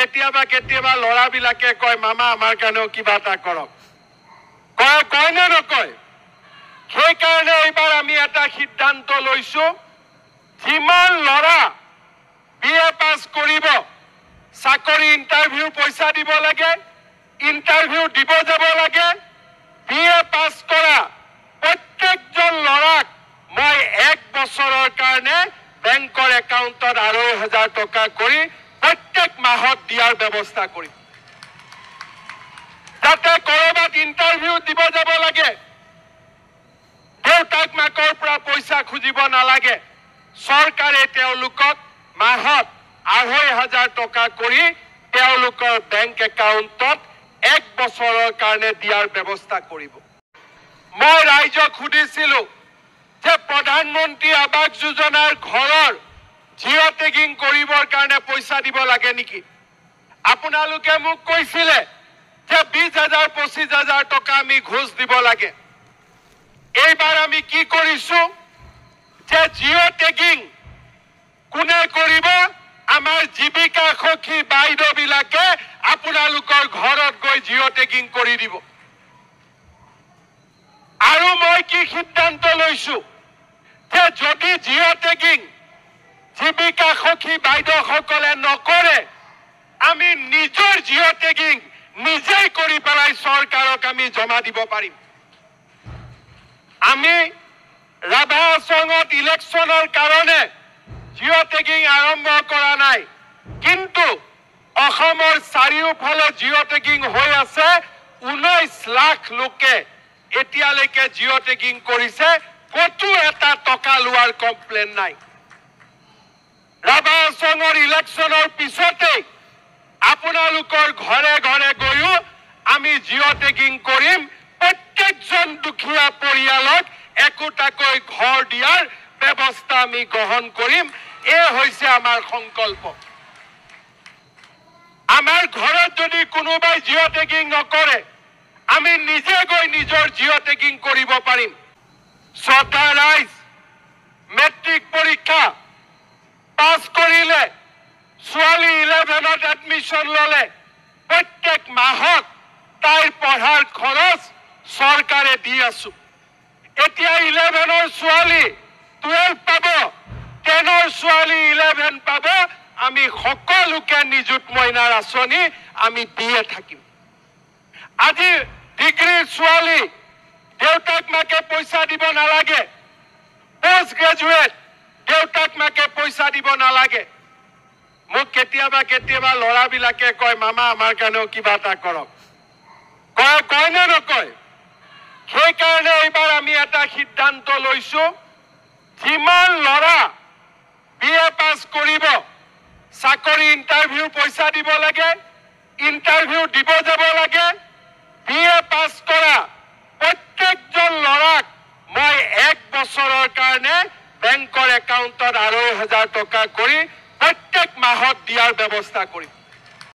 কেতিয়াবা কেতিয়াবা ল'ৰাবিলাকে কয় মামা আমাৰ কাৰণেও কিবা এটা কৰক কয় নে নকয় সেইকাৰণে এইবাৰ আমি এটা সিদ্ধান্ত লৈছো যিমান ল'ৰা বিএ পাছ কৰিব চাকৰি ইণ্টাৰভিউ পইচা দিব লাগে ইণ্টাৰভিউ দিব যাব লাগে বিএ পাছ কৰা প্ৰত্যেকজন ল'ৰাক মই 1 বছৰৰ কাৰণে বেংকৰ একাউণ্টত 2,500 টকা কৰি প্ৰত্যেক মাহত দিয়াৰ ব্যৱস্থা কৰিম যাতে কৰবাত ইণ্টাৰভিউ দিব যাব লাগে দেউতাক মাকৰ পৰা পইচা খুজিব নালাগে চৰকাৰে তেওঁলোকক মাহত 2,500 টকা কৰি তেওঁলোকৰ বেংক একাউণ্টত 1 বছৰৰ কাৰণে দিয়াৰ ব্যৱস্থা কৰিব মই ৰাইজক সুধিছিলো যে প্ৰধানমন্ত্ৰী আৱাস যোজনাৰ ঘৰৰ জিঅ' টেগিং কৰিবৰ কাৰণে পইচা দিব লাগে নেকি আপোনালোকে মোক কৈছিলে যে 20,000 25,000 টকা আমি ঘোষ দিব লাগে এইবাৰ আমি কি কৰিছো যে জিঅ' টেগিং কোনে কৰিব আমাৰ জীৱিকা সখী বাইদেউবিলাকে আপোনালোকৰ ঘৰত গৈ জিঅ' টেগিং কৰি দিব আৰু মই কি সিদ্ধান্ত লৈছো যে যদি জিঅ' টেগিং জীৱিকা সখী বাইদেউসকলে নকৰে আমি নিজৰ জিঅ' টেগিং নিজেই কৰি পেলাই চৰকাৰক আমি জমা দিব পাৰিম আমি ৰাভা আছঙত ইলেকশ্যনৰ কাৰণে জিঅ' টেগিং আৰম্ভ কৰা নাই কিন্তু অসমৰ চাৰিওফালে জিঅ' টেগিং হৈ আছে 19 লাখ লোকে এতিয়ালৈকে জিঅ' টেগিং কৰিছে কতো এটা টকা লোৱাৰ কমপ্লেইন নাই ৰাভা আছঙৰ ইলেকশ্যনৰ পিছতে আপোনালোকৰ ঘৰে ঘৰে গৈও আমি জিঅ' টেগিং কৰিম প্ৰত্যেকজন দুখীয়া পৰিয়ালক একোটাকৈ ঘৰ দিয়াৰ ব্যৱস্থা আমি গ্ৰহণ কৰিম এই হৈছে আমাৰ সংকল্প আমাৰ ঘৰত যদি কোনোবাই জিঅ' টেগিং নকৰে আমি নিজে গৈ নিজৰ জিঅ' টেগিং কৰিব পাৰিম শ্ৰদ্ধা ৰাইজ মেট্ৰিক পৰীক্ষা পাছ কৰিলে ছোৱালী 11ত এডমিশ্যন ললে প্ৰত্যেক মাহত তাইৰ পঢ়াৰ খৰচ চৰকাৰে দি আছো এতিয়া 11ৰ ছোৱালী 12 পাব 10ৰ ছোৱালী 11 পাব আমি সকলোকে নিযুত মইনাৰ আঁচনি আমি দিয়ে থাকিম আজি ডিগ্ৰীৰ ছোৱালী দেউতাক মাকে পইচা দিব নালাগে পোষ্ট গ্ৰেজুৱেট দেউতাক মাকে পইচা দিব নালাগে মোক কেতিয়াবা কেতিয়াবা ল'ৰাবিলাকে কয় মামা আমাৰ কাৰণেও কিবা এটা কৰক কয় নে নকয় সেইকাৰণে এইবাৰ আমি এটা সিদ্ধান্ত লৈছো যিমান ল'ৰা বিএ পাছ কৰিব চাকৰি ইণ্টাৰভিউ পইচা দিব লাগে ইণ্টাৰভিউ দিব যাব লাগে বিএ পাছ কৰা প্ৰত্যেকজন ল'ৰাক মই 1 বছৰৰ কাৰণে বেংকৰ একাউণ্টত 2,500 টকা কৰি প্ৰত্যেক মাহত দিয়াৰ ব্যৱস্থা কৰিম